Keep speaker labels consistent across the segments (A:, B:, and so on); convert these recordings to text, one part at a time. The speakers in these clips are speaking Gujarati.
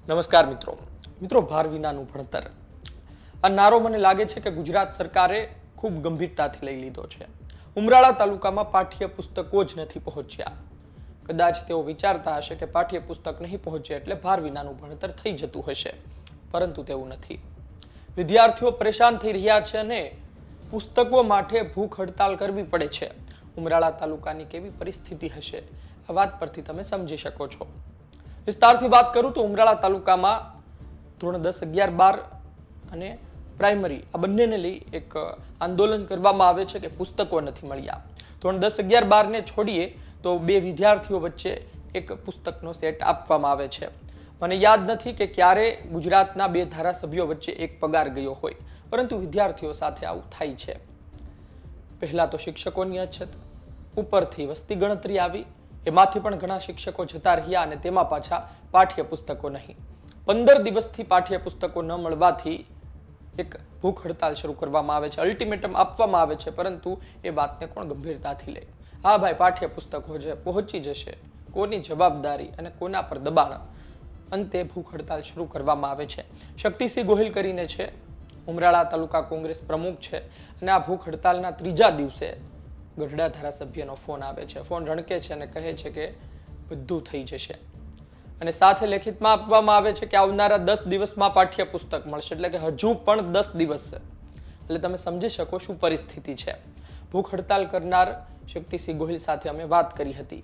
A: નમસ્કાર મિત્રો ભાર વિનાનું ભણતર આ નારો મને લાગે છે કે ગુજરાત સરકારે ખૂબ ગંભીરતાથી લઈ લીધો છે. ઉમરાળા તાલુકામાં પાઠ્યપુસ્તકો જ નથી પહોંચ્યા. કદાચ તેઓ વિચારતા હશે કે પાઠ્યપુસ્તક નહીં પહોંચે એટલે ભાર વિનાનું ભણતર થઈ જતું હશે, પરંતુ તેવું નથી. વિદ્યાર્થીઓ પરેશાન થઈ રહ્યા છે અને પુસ્તકો માટે ભૂખ હડતાલ કરવી પડે છે. ઉમરાળા તાલુકાની કેવી પરિસ્થિતિ હશે આ વાત પરથી તમે સમજી શકો છો. વિસ્તારથી વાત કરું તો ઉમરાળા તાલુકામાં ધોરણ 10, 11, 12 અને પ્રાઇમરી આ બંનેને લઈ એક આંદોલન કરવામાં આવે છે કે પુસ્તકો નથી મળ્યા. ધોરણ 10, 11, 12 ને છોડીએ તો 2 વિદ્યાર્થીઓ વચ્ચે એક પુસ્તકનો સેટ આપવામાં આવે છે. મને યાદ નથી કે ક્યારે ગુજરાતના 2 ધારાસભ્યો વચ્ચે એક પગાર ગયો હોય, પરંતુ વિદ્યાર્થીઓ સાથે આવું થાય છે. પહેલા તો શિક્ષકોની અછત, ઉપરથી વસ્તી ગણતરી આવી, એમાંથી પણ ઘણા શિક્ષકો જતા રહ્યા અને તેમાં પાછા પાઠ્યપુસ્તકો નહીં. 15 દિવસથી પાઠ્યપુસ્તકો ન મળવાથી એક ભૂખ હડતાલ શરૂ કરવામાં આવે છે, અલ્ટિમેટમ આપવામાં આવે છે, પરંતુ એ વાતને કોણ ગંભીરતાથી લે? હા ભાઈ, પાઠ્યપુસ્તકો છે, પહોંચી જશે. કોની જવાબદારી અને કોના પર દબાણ? અંતે ભૂખ હડતાલ શરૂ કરવામાં આવે છે. શક્તિસિંહ ગોહિલ કરીને છે, ઉમરાળા તાલુકા કોંગ્રેસ પ્રમુખ છે, અને આ ભૂખ હડતાલના 3જા દિવસે ગઢડા ધારાસભ્યનો ફોન આવે છે. ફોન રણકે છે અને કહે છે કે બધું થઈ જશે, અને સાથે લેખિતમાં આપવામાં આવે છે કે આવનારા 10 દિવસમાં પાઠ્યપુસ્તક મળશે, એટલે કે હજુ પણ 10 દિવસ છે. એટલે તમે સમજી શકો શું પરિસ્થિતિ છે. ભૂખ હડતાલ કરનાર શક્તિસિંહ ગોહિલ સાથે અમે વાત કરી હતી.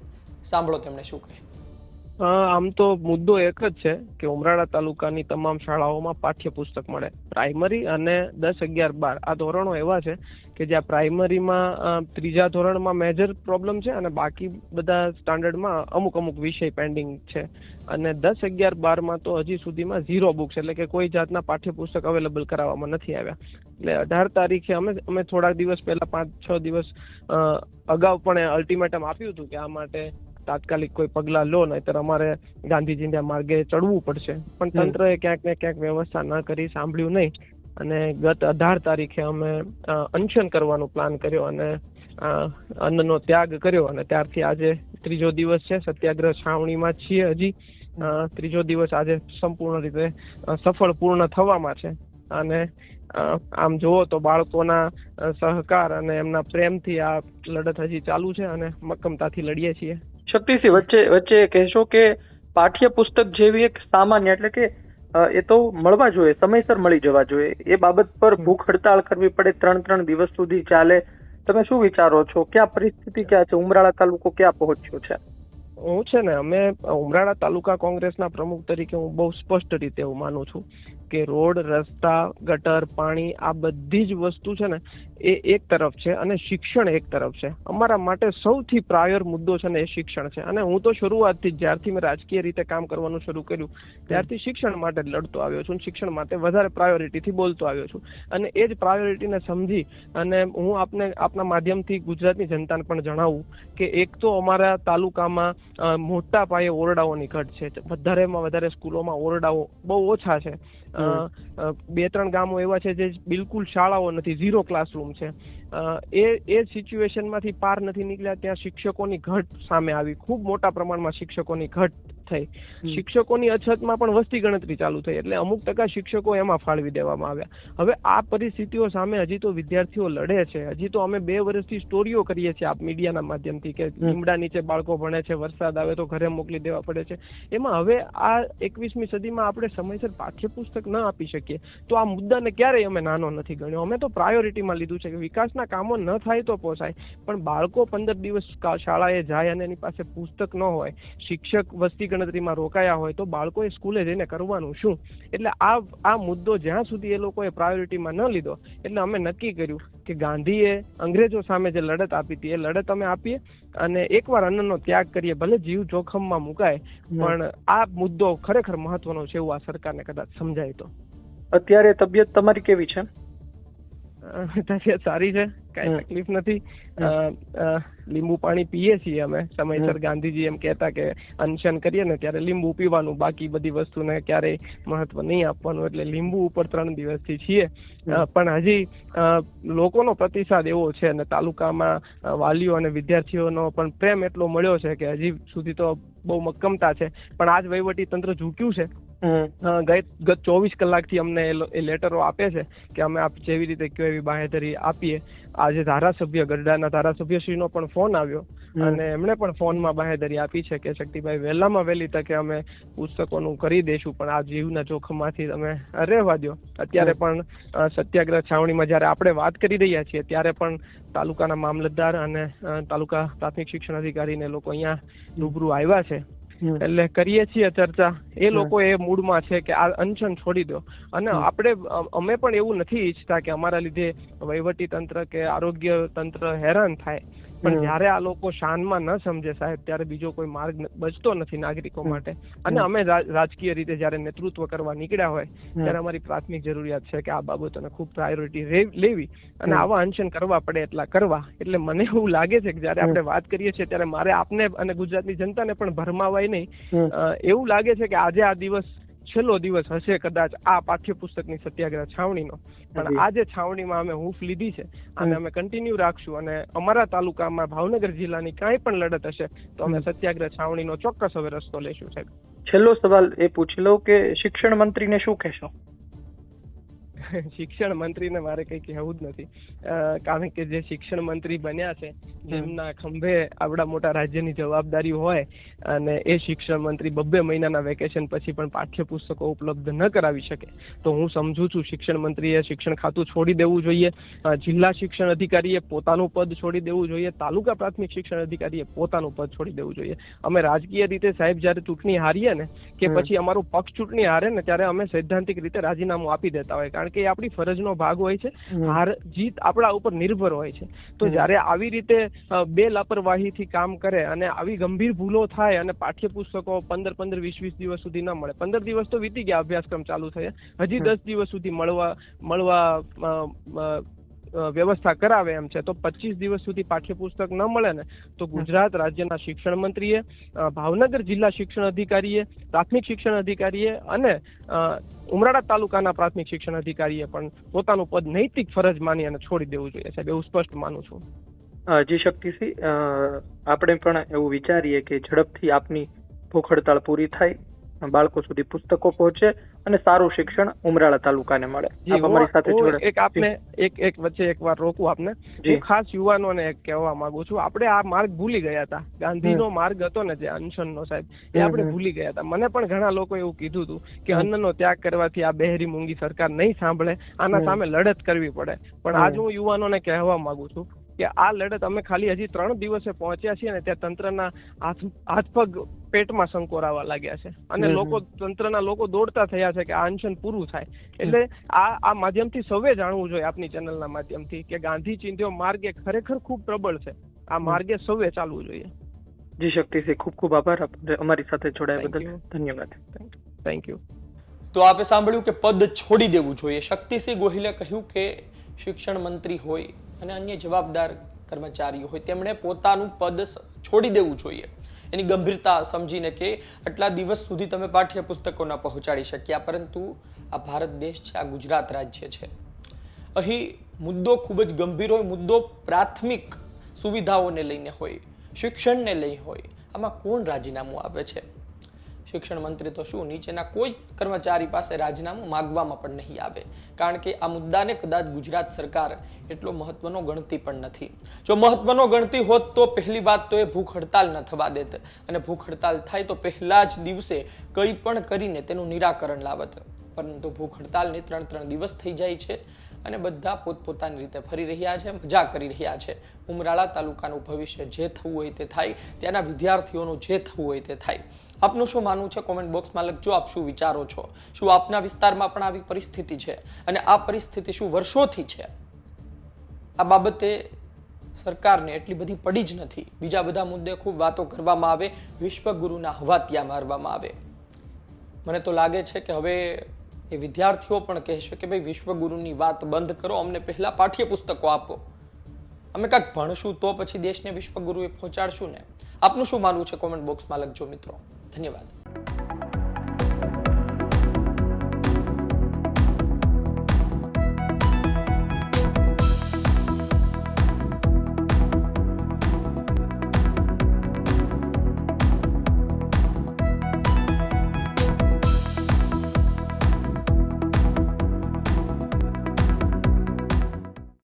A: સાંભળો તેમણે શું કહ્યું.
B: આમ તો મુદ્દો એક જ છે કે ઉમરાળા તાલુકાની તમામ શાળાઓમાં પાઠ્યપુસ્તક મળે. પ્રાઇમરી અને 10, 11, 12 આ ધોરણો એવા છે કે જ્યાં પ્રાઇમરીમાં 3જા ધોરણમાં મેજર પ્રોબ્લેમ છે અને બાકી બધા સ્ટાન્ડર્ડમાં અમુક વિષય પેન્ડિંગ છે. અને 10, 11, 12માં તો હજી સુધીમાં 0 બુક્સ, એટલે કે કોઈ જાતના પાઠ્યપુસ્તક અવેલેબલ કરાવવામાં નથી આવ્યા. એટલે 18 તારીખે અમે થોડાક દિવસ પહેલા 5-6 દિવસ અગાઉ પણ અલ્ટિમેટમ આપ્યું હતું કે આ માટે તાત્કાલિક કોઈ પગલાં લો, નહીતર અમારે ગાંધીજીના માર્ગે ચડવું પડશે. પણ તંત્રએ ક્યાંક ને ક્યાંક વ્યવસ્થા ન કરી, સાંભળ્યું નહીં, અને ગત 18 તારીખે અમે અનશન કરવાનો પ્લાન કર્યો અને અન્નનો ત્યાગ કર્યો. અને ત્યારથી આજે 3જો દિવસ છે. સત્યાગ્રહ છાવણીમાં છીએ હજી. 3જો દિવસ આજે સંપૂર્ણ રીતે સફળ પૂર્ણ થવામાં છે. અને આમ જુઓ તો બાળકોના સહકાર અને એમના પ્રેમથી આ લડત હજી ચાલુ છે અને મક્કમતાથી લડીએ છીએ.
C: શક્તિસિંહ, વચ્ચે કહેશો કે પાઠ્યપુસ્તક જેવી એક સામાન્ય, એટલે કે એ તો મળવા જોઈએ, સમયસર મળી જવા જોઈએ, એ બાબત પર ભૂખ હડતાલ કરવી પડે, 3 દિવસ સુધી ચાલે. તમે શું વિચારો છો? ક્યાં પરિસ્થિતિ ક્યાં છે? ઉમરાળા તાલુકો ક્યાં પહોંચ્યો છે?
B: હું છે ને, અમે ઉમરાળા તાલુકા કોંગ્રેસના પ્રમુખ તરીકે હું બહુ સ્પષ્ટ રીતે એવું માનું છું કે રોડ, રસ્તા, ગટર, પાણી આ બધી જ વસ્તુ છે ને એ એક તરફ છે અને શિક્ષણ એક તરફ છે. અમારા માટે સૌથી પ્રાયોર મુદ્દો છે ને એ શિક્ષણ છે. અને હું તો શરૂઆતથી જ્યારથી મેં રાજકીય રીતે કામ કરવાનું શરૂ કર્યું ત્યારથી શિક્ષણ માટે લડતો આવ્યો છું, શિક્ષણ માટે વધારે પ્રાયોરિટીથી બોલતો આવ્યો છું. અને એ જ પ્રાયોરિટીને સમજી અને હું આપના માધ્યમથી ગુજરાતની જનતાને પણ જણાવું કે એક તો અમારા તાલુકામાં મોટા પાયે ઓરડાઓની ઘટ છે. વધારેમાં વધારે સ્કૂલોમાં ઓરડાઓ બહુ ઓછા છે. 2-3 ગામો એવા છે જે બિલકુલ શાળાઓ નથી, 0 ક્લાસરૂમ છે. એ સિચ્યુએશનમાંથી પાર નથી નીકળ્યા. ત્યાં શિક્ષકોની ઘટ સામે આવી, ખૂબ મોટા પ્રમાણમાં શિક્ષકોની ઘટ થઈ. શિક્ષકોની અછતમાં પણ વસ્તી ગણતરી ચાલુ થઈ, એટલે અમુક ટકા શિક્ષકો એમાં ફાળવી દેવામાં આવ્યા. હવે આ પરિસ્થિતિઓ સામે હજી તો વિદ્યાર્થીઓ લડે છે. હજી તો અમે 2 વર્ષથી સ્ટોરીઓ કરીએ છીએ આપ મીડિયાના માધ્યમથી કે લીમડા નીચે બાળકો ભણે છે, વરસાદ આવે તો ઘરે મોકલી દેવા પડે છે. એમાં હવે આ 21મી સદીમાં આપણે સમયસર પાઠ્યપુસ્તક ન આપી શકીએ તો આ મુદ્દાને ક્યારેય અમે નાનો નથી ગણ્યો. અમે તો પ્રાયોરિટીમાં લીધું છે કે વિકાસના કામો ન થાય તો પોસાય, પણ બાળકો 15 દિવસ શાળાએ જાય અને એની પાસે પુસ્તક ન હોય, શિક્ષક વસ્તી ગણતરીમાં રોકાયા હોય, તો બાળકોએ સ્કૂલે જઈને કરવાનું શું? એટલે આ મુદ્દો જ્યાં સુધી એ લોકોએ પ્રાયોરિટીમાં ન લીધો, એટલે અમે નક્કી કર્યું કે ગાંધીએ અંગ્રેજો સામે જે લડત આપી હતી એ લડત અમે આપીએ અને એકવાર અન્નનો ત્યાગ કરીએ, ભલે જીવ જોખમમાં મુકાય, પણ આ મુદ્દો ખરેખર મહત્વનો છે એવું આ સરકારને કદાચ સમજાય તો.
C: અત્યારે તબિયત તમારી કેવી છે?
B: તબિયત સારી છે, કઈ તકલીફ નથી. લીંબુ પાણી પીએ છીએ અમે સમયસર. ગાંધીજી એમ કહેતા કે અનશન કરીએ ને ત્યારે લીંબુ પીવાનું, બાકી બધી વસ્તુને ક્યારેય મહત્વ નહીં આપવાનું. એટલે લીંબુ ઉપર 3 દિવસથી છીએ. પણ હજી લોકોનો પ્રતિસાદ એવો છે અને તાલુકામાં વાલીઓ અને વિદ્યાર્થીઓનો પણ પ્રેમ એટલો મળ્યો છે કે હજી સુધી તો બહુ મક્કમતા છે. પણ આજ વહીવટી તંત્ર ઝૂક્યું છે ગત 24 કલાકથી અમને એ લેટરો આપે છે કે અમે આપ જેવી રીતે કયો એવી બાંહેધરી આપીએ. આજે ધારાસભ્ય ગઢડાના ધારાસભ્યશ્રીનો પણ ફોન આવ્યો અને એમણે પણ ફોનમાં બાંહેધરી આપી છે કે શક્તિભાઈ વહેલામાં વહેલી તકે અમે પુસ્તકોનું કરી દઈશું, પણ આ જીવના જોખમમાંથી તમે રહેવા દો. અત્યારે પણ સત્યાગ્રહ છાવણીમાં જ્યારે આપણે વાત કરી રહ્યા છીએ ત્યારે પણ તાલુકાના મામલતદાર અને તાલુકા પ્રાથમિક શિક્ષણ અધિકારીને લોકો અહીંયા રૂબરૂ આવ્યા છે. એટલે કરીએ છીએ ચર્ચા. એ લોકો એ મૂડમાં છે કે આ અનશન છોડી દો, અને અમે પણ એવું નથી ઈચ્છતા કે અમારા લીધે વહીવટી તંત્ર કે આરોગ્ય તંત્ર હેરાન થાય, પણ જયારે આ લોકો શાનમાં ન સમજે સાહેબ ત્યારે બીજો કોઈ માર્ગ બચતો નથી નાગરિકો માટે. અને અમે રાજકીય રીતે જયારે નેતૃત્વ કરવા નીકળ્યા હોય ત્યારે અમારી પ્રાથમિક જરૂરિયાત છે કે આ બાબતોને ખૂબ પ્રાયોરિટી લેવી અને આવા અનશન કરવા પડે એટલા કરવા. એટલે મને એવું લાગે છે કે જયારે આપણે વાત કરીએ છીએ ત્યારે મારે આપને અને ગુજરાતની જનતાને પણ ભરમાવાય નહીં. એવું લાગે છે કે આજે આ દિવસ છેલ્લો દિવસ હશે કદાચ આ પાઠ્યપુસ્તકની સત્યાગ્રહ છાવણીનો, પણ આ જે છાવણીમાં અમે હૂંફ લીધી છે અને અમે કન્ટિન્યુ રાખશું, અને અમારા તાલુકામાં ભાવનગર જિલ્લાની કાંઈ પણ લડત હશે તો અમે સત્યાગ્રહ છાવણીનો ચોક્કસ હવે રસ્તો લેશું. સાહેબ,
C: છેલ્લો સવાલ એ પૂછી લઉં કે શિક્ષણ મંત્રીને શું કહેશો?
B: શિક્ષણ મંત્રીને મારે કંઈ કહેવું જ નથી, કારણ કે જે શિક્ષણ મંત્રી બન્યા છે જેમના ખંભે આવડા મોટા રાજ્યની જવાબદારી હોય અને એ શિક્ષણ મંત્રી 2 મહિનાના વેકેશન પછી પણ પાઠ્યપુસ્તકો ઉપલબ્ધ ન કરાવી શકે તો હું સમજુ છું શિક્ષણ મંત્રીએ શિક્ષણ ખાતું છોડી દેવું જોઈએ, જિલ્લા શિક્ષણ અધિકારીએ પોતાનું પદ છોડી દેવું જોઈએ, તાલુકા પ્રાથમિક શિક્ષણ અધિકારીએ પોતાનું પદ છોડી દેવું જોઈએ. અમે રાજકીય રીતે સાહેબ જયારે ચૂંટણી હારીએ ને કે પછી અમારું પક્ષ ચૂંટણી હારે ને ત્યારે અમે સૈદ્ધાંતિક રીતે રાજીનામું આપી દેતા હોય, કારણ કે એ આપણી ફરજનો ભાગ હોય છે. હાર જીત આપણા ઉપર નિર્ભર હોય છે. તો જયારે આવી રીતે બે લાપરવાહીથી કામ કરે અને આવી ગંભીર ભૂલો થાય અને પાઠ્યપુસ્તકો 15-20 દિવસ સુધી ન મળે, 15 દિવસ તો વીતી ગયા અભ્યાસક્રમ ચાલુ થયા, હજી 10 દિવસ સુધી મળવા વ્યવસ્થા કરાવે એમ છે, તો 25 દિવસ સુધી પાઠ્યપુસ્તક ન મળે ને તો ગુજરાત રાજ્યના શિક્ષણ મંત્રીએ, ભાવનગર જિલ્લા શિક્ષણ અધિકારીએ, પ્રાથમિક શિક્ષણ અધિકારીએ અને ઉમરાળા તાલુકાના પ્રાથમિક શિક્ષણ અધિકારીએ પણ પોતાનું પદ નૈતિક ફરજ માની અને છોડી દેવું જોઈએ સાહેબ, એવું સ્પષ્ટ માનું છું.
C: જી શક્તિસિંહ, આપણે પણ એવું વિચારીએ કે ઝડપથી આપની ભૂખ હડતાળ પૂરી થાય, બાળકો સુધી પુસ્તકો પહોંચે અને સારું શિક્ષણ ઉમરાળા તાલુકાને મળે. અમારી સાથે
B: એક વચ્ચે એક વાર રોકું આપને. હું ખાસ યુવાનોને કહેવા માંગુ છું, આપણે આ માર્ગ ભૂલી ગયા હતા. ગાંધીનો માર્ગ હતો ને જે અનશનનો સાહેબ, એ આપણે ભૂલી ગયા હતા. મને પણ ઘણા લોકો એવું કીધું હતું કે અન્નનો ત્યાગ કરવાથી આ બહેરી મૂંગી સરકાર નહીં સાંભળે, આના સામે લડત કરવી પડે. પણ આજ હું યુવાનોને કહેવા માંગુ છું કે આ લડત અમે ખાલી હજી 3 દિવસે પહોંચ્યા છીએ ને ત્યાં તંત્રના હાથ પગ પેટમાં સંકોરાવા લાગ્યા છે અને તંત્રના લોકો દોડતા થયા છે કે આ અનશન પૂરું થાય. એટલે આ માધ્યમથી સૌએ જાણવું જોઈએ, આપની ચેનલના માધ્યમથી, કે ગાંધી ચિંધ્યો માર્ગ એ ખરેખર ખૂબ પ્રબળ છે. આ માર્ગે સૌએ ચાલવું જોઈએ.
C: જી શક્તિસિંહ, ખૂબ ખૂબ આભાર અમારી સાથે જોડાયા બદલ. ધન્યવાદ.
B: Thank you.
A: તો આપે સાંભળ્યું કે પદ છોડી દેવું જોઈએ. શક્તિસિંહ ગોહિલે કહ્યું કે શિક્ષણ મંત્રી હોય અને અન્ય જવાબદાર કર્મચારીઓ હોય તેમણે પોતાનું પદ છોડી દેવું જોઈએ, એની ગંભીરતા સમજીને કે આટલા દિવસ સુધી તમે પાઠ્યપુસ્તકો ન પહોંચાડી શક્યા, પરંતુ આ ભારત દેશ છે, આ ગુજરાત રાજ્ય છે, અહીં મુદ્દો ખૂબ જ ગંભીર હોય, મુદ્દો પ્રાથમિક સુવિધાઓને લઈને હોય, શિક્ષણને લઈ હોય. આમાં કોણ રાજીનામું આપે છે? શિક્ષણ મંત્રી તો શું નીચેના કોઈ કર્મચારી પાસે રાજીનામું માગવામાં પણ નહીં આવે, કારણ કે આ મુદ્દાને કદાચ ગુજરાત સરકાર એટલો મહત્વનો ગણતી પણ નથી. જો મહત્વનો ગણતી હોત તો પહેલી વાત તો એ ભૂખ હડતાલ ન થવા દેત, અને ભૂખ હડતાલ થાય તો પહેલા જ દિવસે કંઈ પણ કરીને તેનું નિરાકરણ લાવત. પરંતુ ભૂખ હડતાલને 3 દિવસ થઈ જાય છે અને બધા પોતપોતાની રીતે ફરી રહ્યા છે, મજા કરી રહ્યા છે. ઉમરાળા તાલુકાનું ભવિષ્ય જે થવું હોય તે થાય, ત્યાંના વિદ્યાર્થીઓનું જે થવું હોય તે થાય. આપનું શું માનવું છે કોમેન્ટ બોક્સમાં લખજો. આપ શું વિચારો છો? શું આપના વિસ્તારમાં પણ આવી પરિસ્થિતિ છે? અને આ પરિસ્થિતિ શું વર્ષોથી છે? આ બાબતે સરકારને એટલી બધી પડી જ નથી. બીજા બધા મુદ્દે ખૂબ વાતો કરવામાં આવે, વિશ્વગુરુના હવાતિયા મારવામાં આવે. મને તો લાગે છે કે હવે એ વિદ્યાર્થીઓ પણ કહેશે કે ભાઈ વિશ્વગુરુની વાત બંધ કરો, અમને પહેલા પાઠ્યપુસ્તકો આપો, અમે કાંઈક ભણશું તો પછી દેશને વિશ્વગુરુએ પહોંચાડશું ને. આપનું શું માનવું છે કોમેન્ટ બોક્સમાં લખજો મિત્રો. ધન્યવાદ.